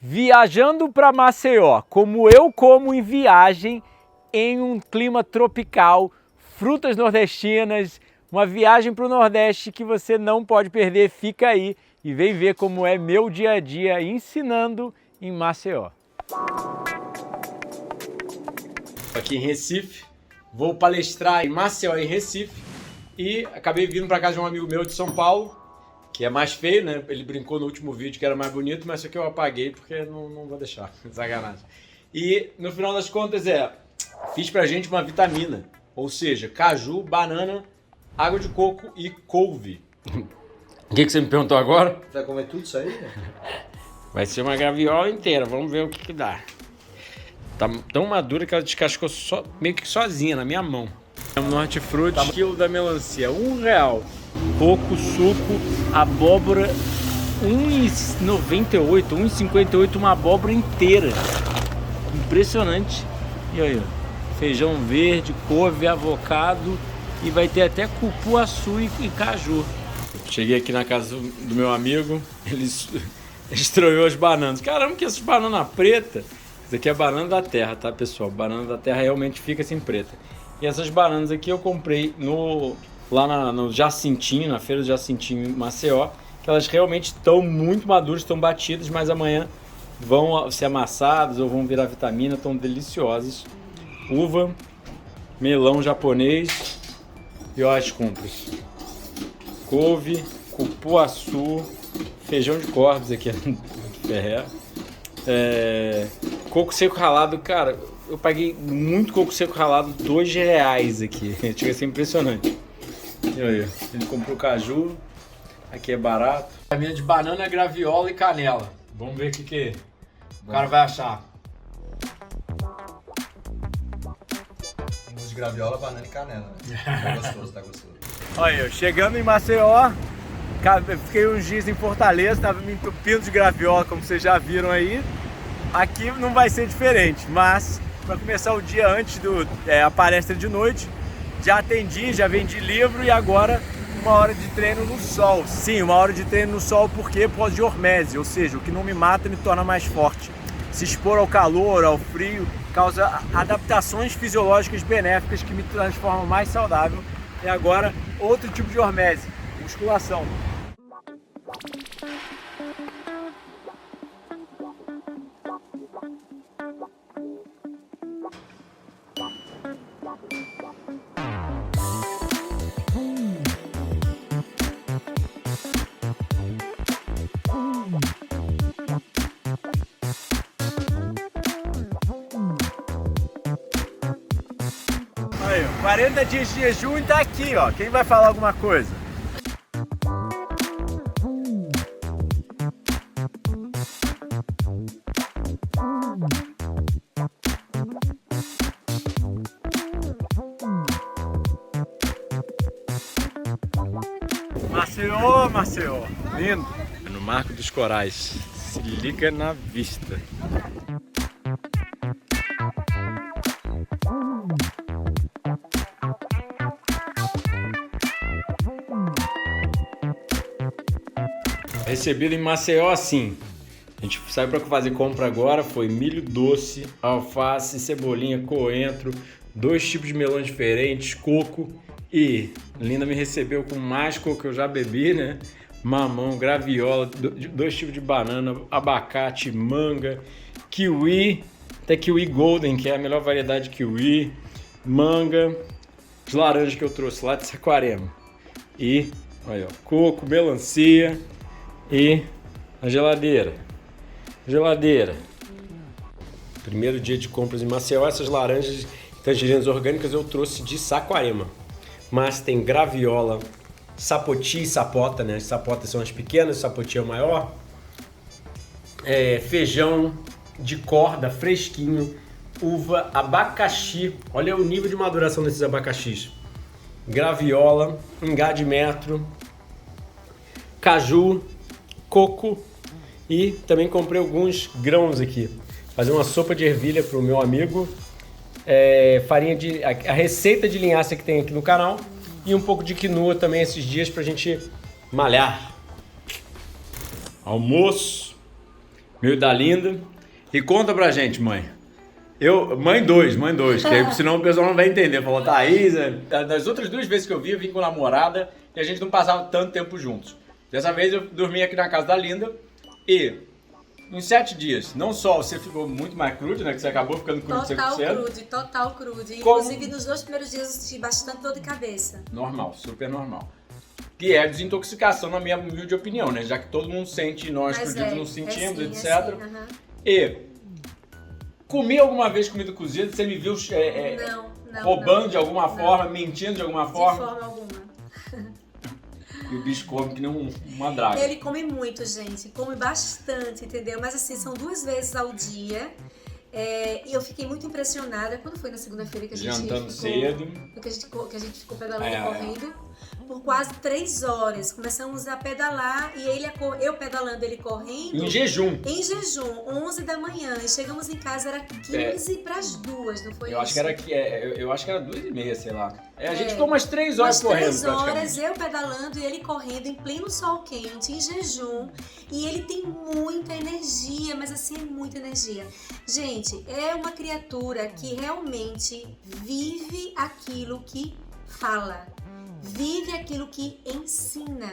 Viajando para Maceió, como eu como em viagem, em um clima tropical, frutas nordestinas, uma viagem para o Nordeste que você não pode perder. Fica aí e vem ver como é meu dia a dia ensinando em Maceió. Aqui em Recife, vou palestrar em Maceió, em Recife, e acabei vindo para casa de um amigo meu de São Paulo, que é mais feio, né? Ele brincou no último vídeo que era mais bonito, mas isso aqui eu apaguei porque não vou deixar, sacanagem. E no final das contas fiz pra gente uma vitamina, ou seja, caju, banana, água de coco e couve. O que você me perguntou agora? Vai comer tudo isso aí? Né? Vai ser uma graviola inteira, vamos ver o que dá. Tá tão madura que ela descascou meio que sozinha na minha mão. No Hortifruti, quilo da melancia, R$1. Coco, suco, abóbora, R$1,98, R$1,58, uma abóbora inteira. Impressionante. E aí, ó, feijão verde, couve, avocado e vai ter até cupuaçu e caju. Cheguei aqui na casa do meu amigo, ele estranhou as bananas. Caramba, que essas bananas pretas. Isso aqui é banana da terra, tá, pessoal? Banana da terra realmente fica assim preta. E essas bananas aqui eu comprei lá no Jacintinho, na feira do Jacintinho em Maceió, que elas realmente estão muito maduras, estão batidas, mas amanhã vão ser amassadas ou vão virar vitamina, estão deliciosas. Uva, melão japonês e ó as compras. Couve, cupuaçu, feijão de corvos aqui de Ferrer. Coco seco ralado, cara, eu paguei muito coco seco ralado, R$2 aqui. Chega a ser impressionante. E aí, ele comprou caju, aqui é barato. Caminha de banana, graviola e canela. Vamos ver o que o cara vai achar. De graviola, banana e canela, né? Tá gostoso, tá gostoso. Olha eu, chegando em Maceió, fiquei uns dias em Fortaleza, tava me entupindo de graviola, como vocês já viram aí. Aqui não vai ser diferente, mas para começar o dia antes a palestra de noite, já atendi, já vendi livro e agora uma hora de treino no sol. Sim, uma hora de treino no sol porque por causa de hormese, ou seja, o que não me mata me torna mais forte. Se expor ao calor, ao frio, causa adaptações fisiológicas benéficas que me transformam mais saudável. E agora, outro tipo de hormese, musculação. Aí, 40 dias de jejum e tá aqui, ó. Quem vai falar alguma coisa? Maceió, lindo. No Marco dos Corais, se liga na vista. Recebido em Maceió assim. A gente saiu para fazer compra agora, foi milho doce, alface, cebolinha, coentro, 2 tipos de melões diferentes, coco e Linda me recebeu com mais coco que eu já bebi, né? Mamão, graviola, 2 tipos de banana, abacate, manga, kiwi, até kiwi golden, que é a melhor variedade de kiwi, manga, os laranjas que eu trouxe lá de Saquarema e, olha, ó, coco, melancia e a geladeira. Primeiro dia de compras em Maceió, essas laranjas e tangerinas orgânicas eu trouxe de Saquarema. Mas tem graviola, sapoti e sapota, né? As sapotas são as pequenas, sapoti é o maior. Feijão de corda, fresquinho, uva, abacaxi. Olha o nível de maduração desses abacaxis. Graviola, ingá de metro, caju, coco e também comprei alguns grãos aqui. Fazer uma sopa de ervilha para o meu amigo. A receita de linhaça que tem aqui no canal e um pouco de quinoa também esses dias pra gente malhar. Almoço, Meu da Linda. E conta pra gente, mãe. Mãe 2, que aí senão o pessoal não vai entender. Falou, Thaís, das outras 2 vezes que eu vim com namorada e a gente não passava tanto tempo juntos. Dessa vez eu dormi aqui na casa da Linda e em 7 dias, não só você ficou muito mais crude, né, que você acabou ficando crude 100%. Total crude. Inclusive nos 2 primeiros dias eu senti bastante dor de cabeça. Normal, super normal. Que é desintoxicação, na minha humilde opinião, né? Já que todo mundo sente, nós crudidos não sentimos, etc. E comi alguma vez comida cozida? Você me viu roubando de alguma forma, mentindo de alguma forma? De forma alguma. E o bicho come que nem uma draga. Ele come muito, gente. Come bastante, entendeu? Mas assim, são 2 vezes ao dia. E eu fiquei muito impressionada quando foi na segunda-feira que a gente jantando cedo. Que a gente ficou pedalando, correndo. Por quase 3 horas. Começamos a pedalar e eu pedalando, ele correndo. Em jejum. Em jejum, 11 da manhã. E chegamos em casa, era 15 para as 2, não foi eu isso? Eu acho que era 2h30, sei lá. A gente ficou umas 3 horas correndo. 3 horas, eu pedalando e ele correndo em pleno sol quente, em jejum. E ele tem muita energia, mas assim, muita energia. Gente, é uma criatura que realmente vive aquilo que fala. Vive aquilo que ensina.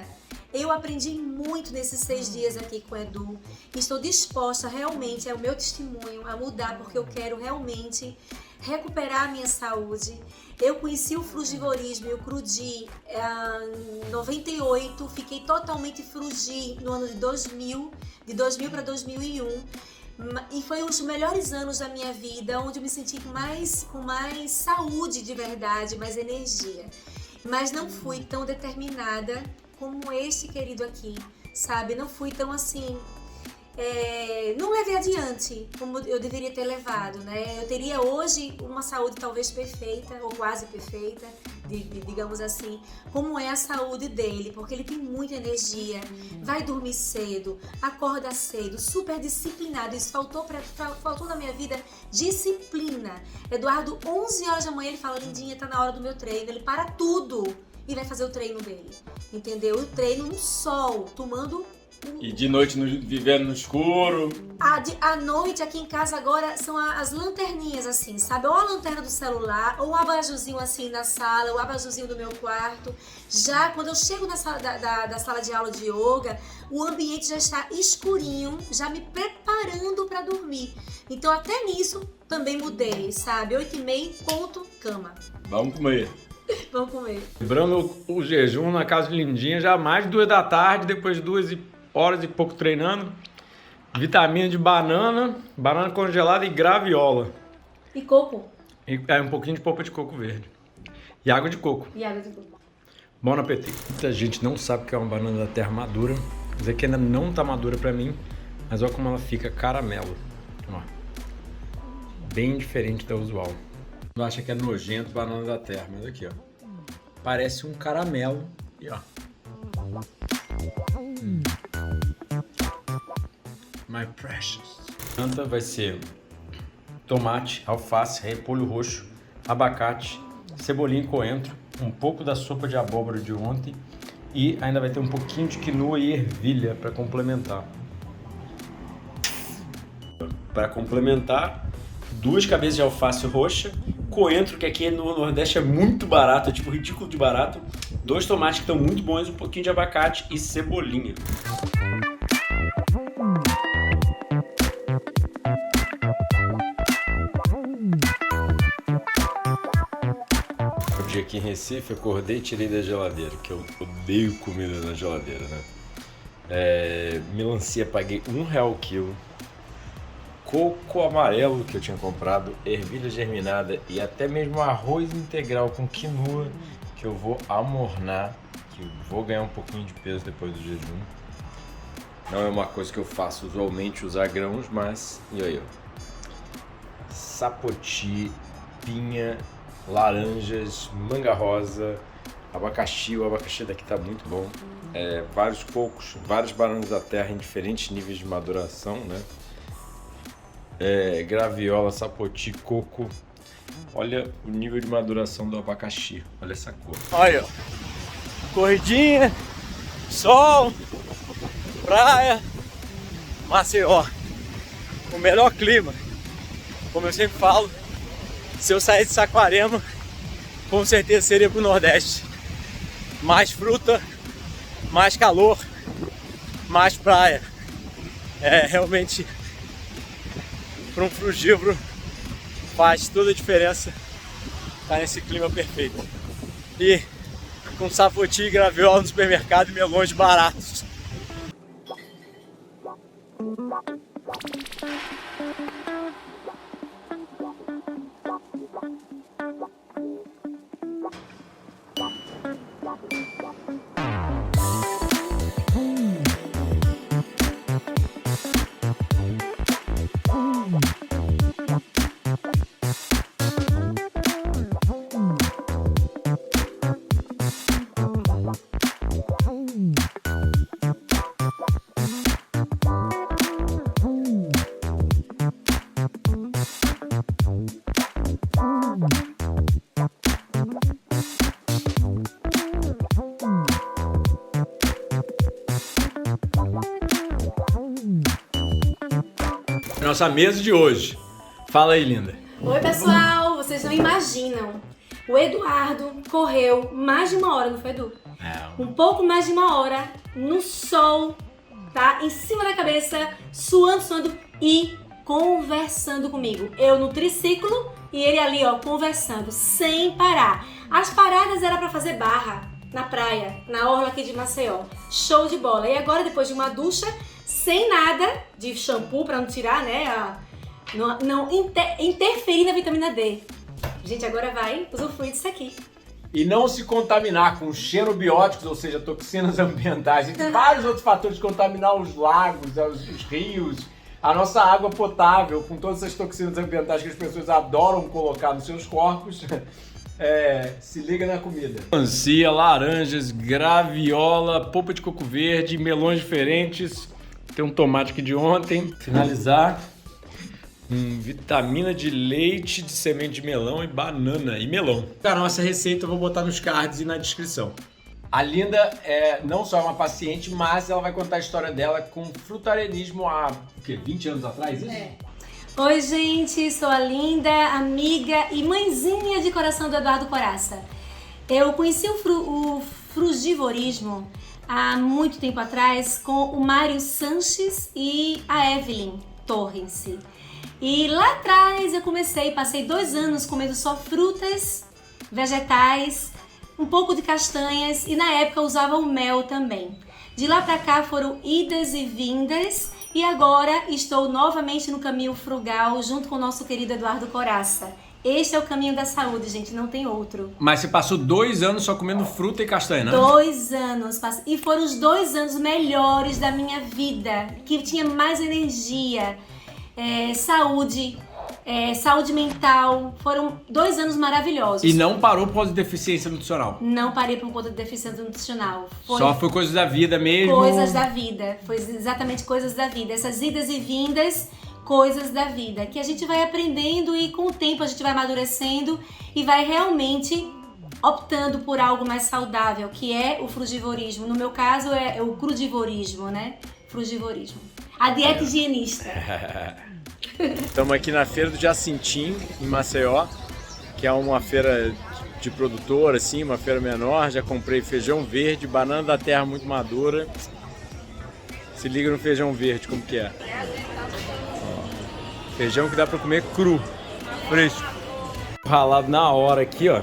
Eu aprendi muito nesses 6 dias aqui com o Edu. Estou disposta realmente, é o meu testemunho, a mudar, porque eu quero realmente recuperar a minha saúde. Eu conheci o frugivorismo, eu crudi em 98, fiquei totalmente frugi no ano de 2000 para 2001. E foi um dos melhores anos da minha vida, onde eu me senti com mais saúde de verdade, mais energia. Mas não fui tão determinada como este querido aqui, sabe? Não fui tão assim... não levei adiante como eu deveria ter levado, né? Eu teria hoje uma saúde talvez perfeita, ou quase perfeita, digamos assim, como é a saúde dele, porque ele tem muita energia, vai dormir cedo, acorda cedo, super disciplinado. Isso faltou na minha vida, disciplina. Eduardo, 11 horas da manhã, ele fala, Lindinha, tá na hora do meu treino. Ele para tudo e vai fazer o treino dele, entendeu? O treino no sol, tomando... E de noite vivendo no escuro. À noite aqui em casa agora são as lanterninhas assim, sabe? Ou a lanterna do celular, ou o abajurzinho assim na sala, ou o abajurzinho do meu quarto. Já quando eu chego na sala da sala de aula de yoga, o ambiente já está escurinho, já me preparando para dormir. Então até nisso também mudei, sabe? 8h30, ponto, cama. Vamos comer. Vamos comer. Lembrando o jejum na casa de Lindinha, já mais de 2 da tarde, depois de 2 horas e pouco treinando. Vitamina de banana congelada e graviola. E coco. E um pouquinho de polpa de coco verde. E água de coco. Bom apetite. Muita gente não sabe que é uma banana da terra madura. Mas aqui ainda não tá madura pra mim. Mas olha como ela fica caramelo. Ó. Bem diferente da usual. Não acha que é nojento banana da terra, mas aqui, ó. Parece um caramelo. E ó. My precious. A janta vai ser tomate, alface, repolho roxo, abacate, cebolinha e coentro, um pouco da sopa de abóbora de ontem e ainda vai ter um pouquinho de quinoa e ervilha para complementar. Para complementar, 2 cabeças de alface roxa, coentro, que aqui no Nordeste é muito barato, é tipo ridículo de barato, 2 tomates que estão muito bons, um pouquinho de abacate e cebolinha. O dia aqui em Recife, eu acordei e tirei da geladeira, que eu odeio comida na geladeira, né? Melancia, paguei R$1 o quilo. Coco amarelo que eu tinha comprado, ervilha germinada e até mesmo arroz integral com quinoa que eu vou amornar, que eu vou ganhar um pouquinho de peso depois do jejum. Não é uma coisa que eu faço usualmente, usar grãos, mas... E aí, ó. Sapoti, pinha, laranjas, manga rosa, abacaxi. O abacaxi daqui tá muito bom. Vários cocos, várias bananas da terra em diferentes níveis de maduração, né? Graviola, sapoti, coco. Olha o nível de maduração do abacaxi. Olha essa cor. Olha, corridinha, sol, praia, Maceió. o melhor clima, como eu sempre falo, se eu sair de Saquarema, com certeza seria pro Nordeste. Mais fruta, mais calor, mais praia. É realmente, para um frugívoro, faz toda a diferença estar nesse clima perfeito. E com sapoti e graviola no supermercado e melões baratos. Nossa mesa de hoje. Fala aí, linda. Oi, pessoal! Vocês não imaginam. O Eduardo correu mais de 1 hora, não foi, Edu? Um pouco mais de 1 hora no sol, tá? Em cima da cabeça, suando e conversando comigo. Eu no triciclo e ele ali, ó, conversando, sem parar. As paradas era pra fazer barra na praia, na orla aqui de Maceió. Show de bola. E agora, depois de uma ducha, sem nada de shampoo pra não tirar, né? Não interferir na vitamina D. Gente, agora vai usufruir disso aqui. E não se contaminar com xenobióticos, ou seja, toxinas ambientais, e vários outros fatores de contaminar os lagos, os rios, a nossa água potável, com todas essas toxinas ambientais que as pessoas adoram colocar nos seus corpos. Se liga na comida. Melancia, laranjas, graviola, polpa de coco verde, melões diferentes. Tem um tomate aqui de ontem. Finalizar. Vitamina de leite, de semente de melão e banana e melão. A nossa receita eu vou botar nos cards e na descrição. A Linda não só é uma paciente, mas ela vai contar a história dela com frutarenismo há 20 anos atrás? Isso? Oi, gente, sou a Linda, amiga e mãezinha de coração do Eduardo Coraça. Eu conheci o frugivorismo há muito tempo atrás com o Mário Sanches e a Evelyn Torres. E lá atrás eu passei 2 anos comendo só frutas, vegetais, um pouco de castanhas e na época eu usava o mel também. De lá pra cá foram idas e vindas e agora estou novamente no caminho frugal junto com o nosso querido Eduardo Coraça. Este é o caminho da saúde, gente, não tem outro. Mas você passou 2 anos só comendo fruta e castanha, né? 2 anos. E foram os 2 anos melhores da minha vida, que tinha mais energia, saúde, saúde mental. Foram 2 anos maravilhosos. E não parou por causa de deficiência nutricional? Não parei por conta de deficiência nutricional. Só foi coisas da vida mesmo? Coisas da vida. Foi exatamente coisas da vida. Essas idas e vindas, coisas da vida. Que a gente vai aprendendo e com o tempo a gente vai amadurecendo e vai realmente optando por algo mais saudável, que é o frugivorismo. No meu caso é o crudivorismo, né? Frugivorismo. A dieta higienista. Estamos aqui na Feira do Jacintim, em Maceió, que é uma feira de produtor, assim, uma feira menor. Já comprei feijão verde, banana da terra muito madura. Se liga no feijão verde, como que é. Feijão que dá pra comer cru, fresco. Ralado na hora aqui, ó.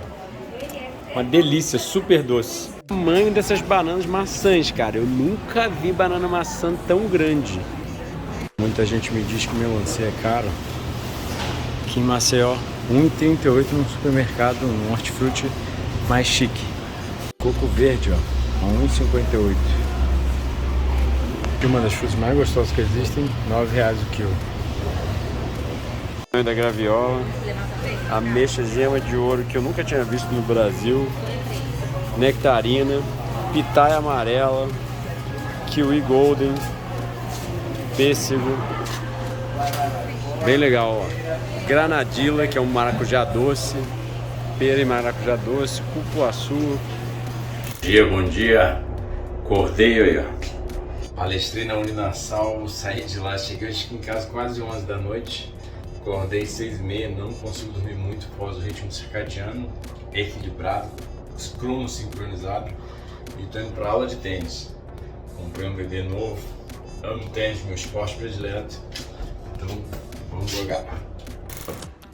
Uma delícia, super doce. O tamanho dessas bananas maçãs, cara. Eu nunca vi banana maçã tão grande. Muita gente me diz que melancia é caro. Aqui em Maceió, R$ 1,38 no supermercado, um hortifruti mais chique. Coco verde, ó, a R$ 1,58. E uma das frutas mais gostosas que existem, R$ 9,00 o quilo. Da graviola, ameixa gema de ouro que eu nunca tinha visto no Brasil, nectarina, pitaia amarela, kiwi golden, pêssego, bem legal, ó. Granadila, que é um maracujá doce, pera e maracujá doce, cupuaçu. Bom dia, acordei aí, ó. Palestrei na Uninasal, saí de lá, cheguei acho que em casa quase 11 da noite. Acordei 6h30, não consigo dormir muito por causa do ritmo circadiano equilibrado, crono sincronizado. E tô indo pra aula de tênis. Comprei um bebê novo, amo tênis, meu esporte predileto. Então, vamos jogar.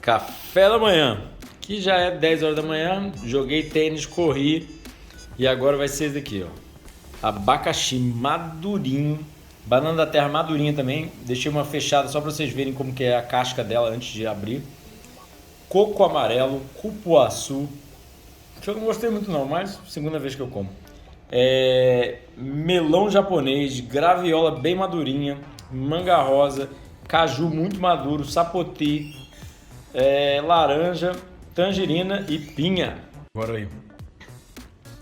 Café da manhã, que já é 10 horas da manhã, joguei tênis, corri e agora vai ser esse daqui, ó. Abacaxi madurinho, banana da terra madurinha também, deixei uma fechada só para vocês verem como que é a casca dela antes de abrir. Coco amarelo, cupuaçu, que eu não gostei muito não, mas segunda vez que eu como. Melão japonês, graviola bem madurinha, manga rosa, caju muito maduro, sapoti, laranja, tangerina e pinha. Agora aí,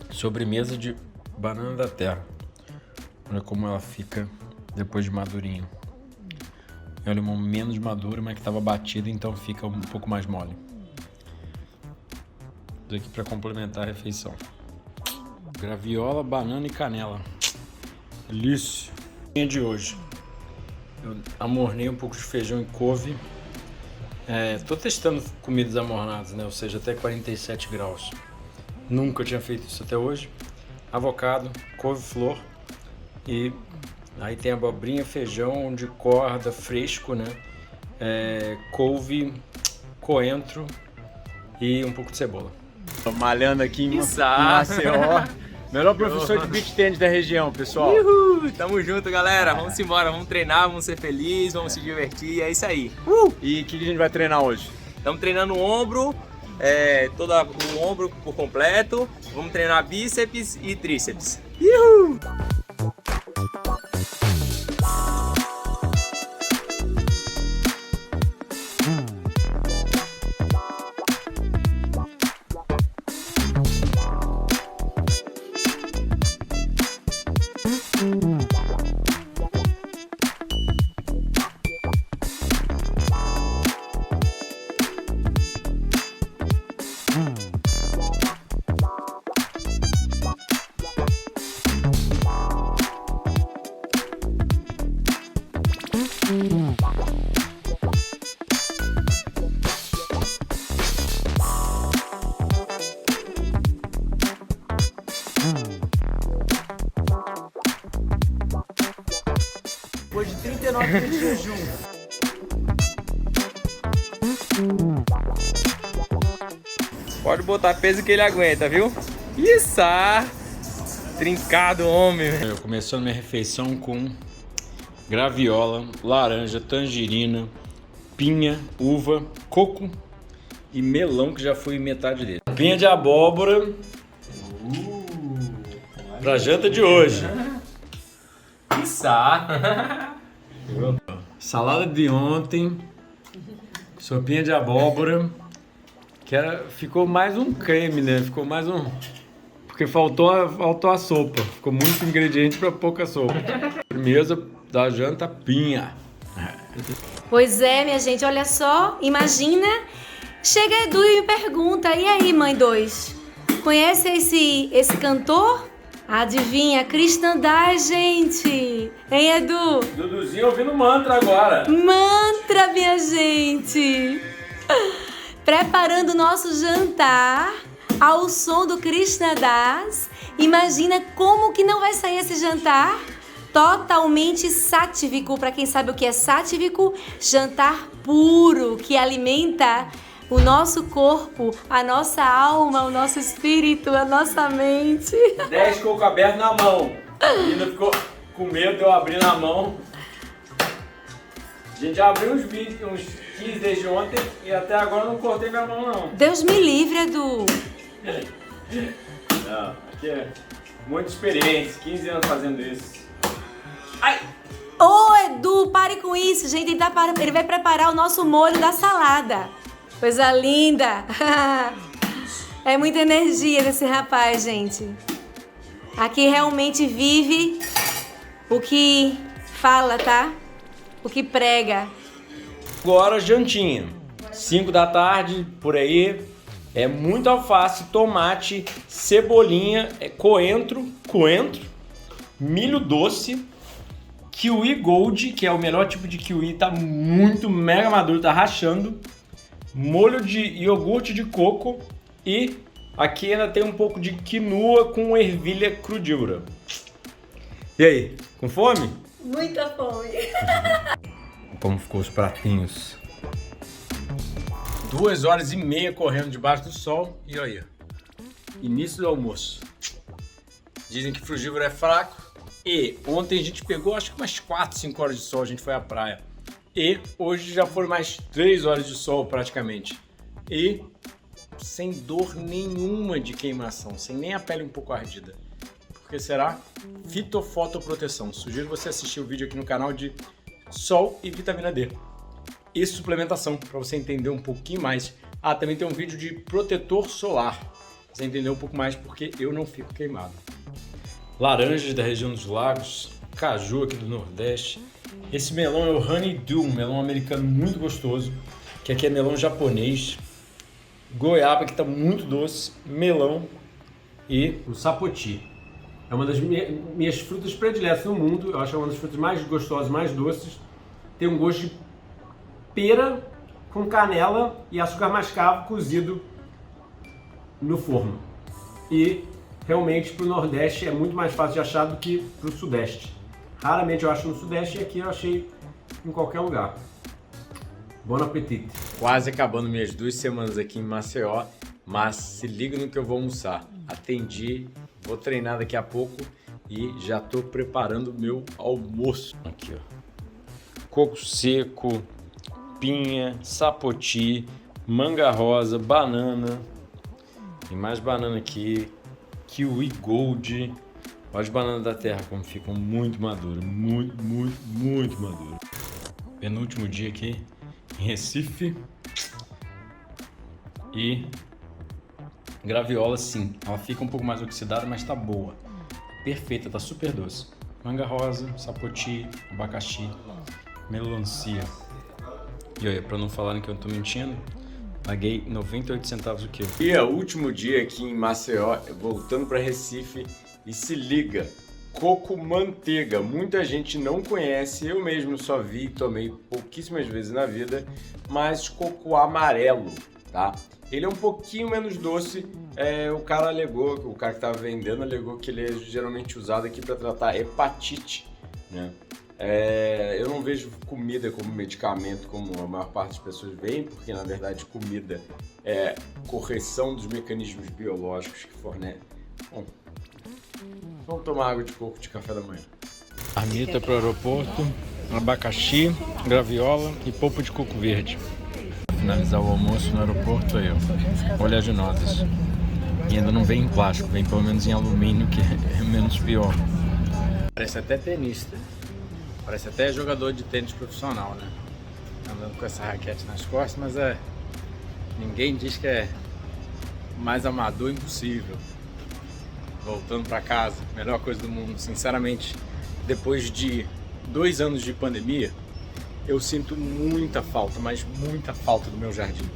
sobremesa de banana da terra. Olha como ela fica depois de madurinho. É um limão menos maduro, mas que estava batido, então fica um pouco mais mole. Isso aqui para complementar a refeição. Graviola, banana e canela. Delícia. De hoje. Eu amornei um pouco de feijão e couve. Tô testando comidas amornadas, né? Ou seja, até 47 graus. Nunca tinha feito isso até hoje. Avocado, couve-flor e aí tem abobrinha, feijão de corda fresco, né? Couve, coentro e um pouco de cebola. Tô malhando aqui em Maceió. Melhor professor de beach tennis da região, pessoal. Uhul, tamo junto, galera. Vamos embora, vamos treinar, vamos ser felizes, vamos se divertir, é isso aí. E o que a gente vai treinar hoje? Estamos treinando o ombro, todo o ombro por completo. Vamos treinar bíceps e tríceps. Uhul! Depois de 39 dias de jejum. Pode botar peso que ele aguenta, viu? Isso! Trincado, homem. Eu começando minha refeição com graviola, laranja, tangerina, pinha, uva, coco e melão, que já foi metade dele. Pinha de abóbora pra janta de hoje. Salada de ontem, sopinha de abóbora, ficou mais um creme, né? Ficou mais um... Porque faltou a sopa. Ficou muito ingrediente para pouca sopa. Mesa da janta, pinha. Pois é, minha gente, olha só, imagina, chega Edu e me pergunta, e aí, mãe 2, conhece esse cantor? Adivinha, Cristandade, gente! Hein, Edu? Duduzinho ouvindo mantra agora. Mantra, minha gente! Preparando o nosso jantar ao som do Krishna Das. Imagina como que não vai sair esse jantar totalmente sátivico. Para quem sabe o que é sátivico, jantar puro que alimenta o nosso corpo, a nossa alma, o nosso espírito, a nossa mente. 10 coco aberto na mão. A menina ficou com medo de eu abrir na mão. A gente já abriu uns 15 desde ontem e até agora não cortei minha mão, não. Deus me livre, Edu. Não, aqui é muita experiência, 15 anos fazendo isso. Ai! Ô, Edu, pare com isso, gente. Ele vai preparar o nosso molho da salada. Coisa linda. É muita energia desse rapaz, gente. Aqui realmente vive o que fala, tá? O que prega. Agora jantinha, 5 da tarde, por aí. É muito alface, tomate, cebolinha, coentro, milho doce, Kiwi Gold, que é o melhor tipo de kiwi, tá muito mega maduro, tá rachando. Molho de iogurte de coco e aqui ainda tem um pouco de quinoa com ervilha crudívora. E aí, com fome? Muita fome. Como ficou os pratinhos? 2h30 correndo debaixo do sol e olha, início do almoço. Dizem que frugívoro é fraco e ontem a gente pegou acho que umas 4, 5 horas de sol, a gente foi à praia. E hoje já foram mais 3 horas de sol praticamente. E sem dor nenhuma de queimação, sem nem a pele um pouco ardida. Porque será? Fitofotoproteção. Sugiro você assistir o vídeo aqui no canal de sol e vitamina D. E suplementação, para você entender um pouquinho mais. Ah, também tem um vídeo de protetor solar. Pra você entender um pouco mais porque eu não fico queimado. Laranjas da região dos lagos, caju aqui do Nordeste. Esse melão é o Honeydew, um melão americano muito gostoso, que aqui é melão japonês. Goiaba que está muito doce, melão e o sapoti. É uma das minhas frutas prediletas no mundo, eu acho que é uma das frutas mais gostosas, mais doces. Tem um gosto de pera com canela e açúcar mascavo cozido no forno. E realmente para o Nordeste é muito mais fácil de achar do que para o Sudeste. Raramente eu acho no Sudeste e aqui eu achei em qualquer lugar. Bom apetite. Quase acabando minhas 2 semanas aqui em Maceió, mas se liga no que eu vou almoçar. Atendi, vou treinar daqui a pouco e já estou preparando o meu almoço. Aqui, ó. Coco seco, pinha, sapoti, manga rosa, banana. Tem mais banana aqui. Kiwi Gold. Olha as bananas da terra como ficam muito maduras, muito maduras. Penúltimo dia aqui em Recife. E graviola sim, ela fica um pouco mais oxidada, mas tá boa. Perfeita, tá super doce. Manga rosa, sapoti, abacaxi, melancia. E olha, pra não falarem que eu tô mentindo, paguei 98 centavos o quilo. E é o último dia aqui em Maceió, voltando para Recife. E se liga, coco manteiga. Muita gente não conhece, eu mesmo só vi e tomei pouquíssimas vezes na vida, mas coco amarelo, tá? Ele é um pouquinho menos doce, o cara que estava vendendo alegou que ele é geralmente usado aqui para tratar hepatite, né? Eu não vejo comida como medicamento como a maior parte das pessoas veem, porque na verdade comida é correção dos mecanismos biológicos que fornecem. Bom, vamos tomar água de coco de café da manhã. Marmita para o aeroporto, abacaxi, graviola e polpa de coco verde. Para finalizar o almoço no aeroporto, aí ó, oleaginosas. E ainda não vem em plástico, vem pelo menos em alumínio, que é menos pior. Parece até tenista. Parece até jogador de tênis profissional, né? Andando com essa raquete nas costas, mas ninguém diz que é mais amador impossível. Voltando para casa, melhor coisa do mundo. Sinceramente, depois de 2 anos de pandemia, eu sinto muita falta, mas muita falta do meu jardim.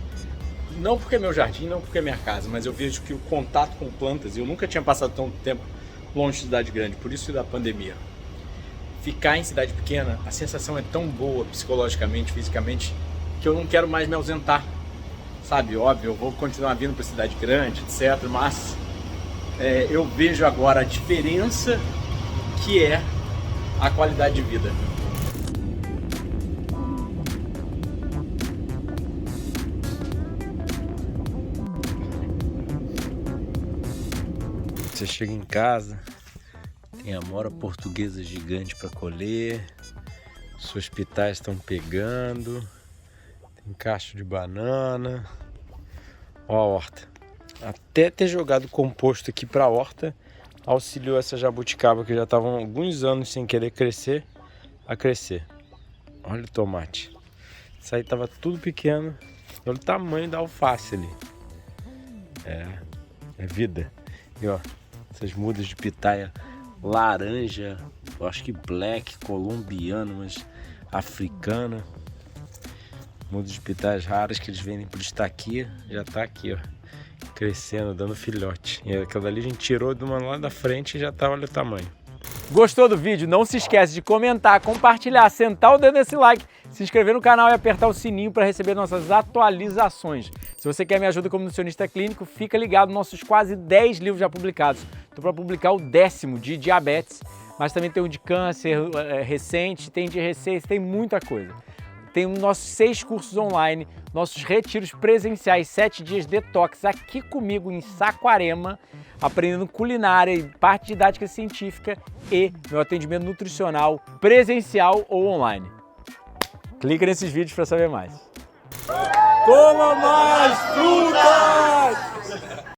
Não porque é meu jardim, não porque é minha casa, mas eu vejo que o contato com plantas, eu nunca tinha passado tanto tempo longe de cidade grande, por isso da pandemia. Ficar em cidade pequena, a sensação é tão boa psicologicamente, fisicamente, que eu não quero mais me ausentar. Sabe, óbvio, eu vou continuar vindo para cidade grande, etc, mas eu vejo agora a diferença que é a qualidade de vida. Você chega em casa, tem amora portuguesa gigante para colher, suas pitais estão pegando, tem cacho de banana, ó a horta. Até ter jogado composto aqui para a horta auxiliou essa jabuticaba que já estavam alguns anos sem querer crescer a crescer. Olha o tomate. Isso aí tava tudo pequeno. Olha o tamanho da alface ali. É vida. E ó, essas mudas de pitaia laranja, eu acho que black, colombiana, mas africana. Mudas de pitaias raras que eles vendem por estaquia. Já tá aqui, ó, crescendo, dando filhote. E aquela ali a gente tirou de uma lá da frente e já tá, olha o tamanho. Gostou do vídeo? Não se esquece de comentar, compartilhar, sentar o dedo nesse like, se inscrever no canal e apertar o sininho para receber nossas atualizações. Se você quer minha ajuda como nutricionista clínico, fica ligado nos nossos quase 10 livros já publicados. Estou para publicar o 10º de diabetes, mas também tem um de câncer recente, tem de receita, tem muita coisa. Tem os nossos 6 cursos online, nossos retiros presenciais, 7 dias detox aqui comigo em Saquarema, aprendendo culinária e parte didática científica e meu atendimento nutricional presencial ou online. Clica nesses vídeos para saber mais. Coma mais frutas!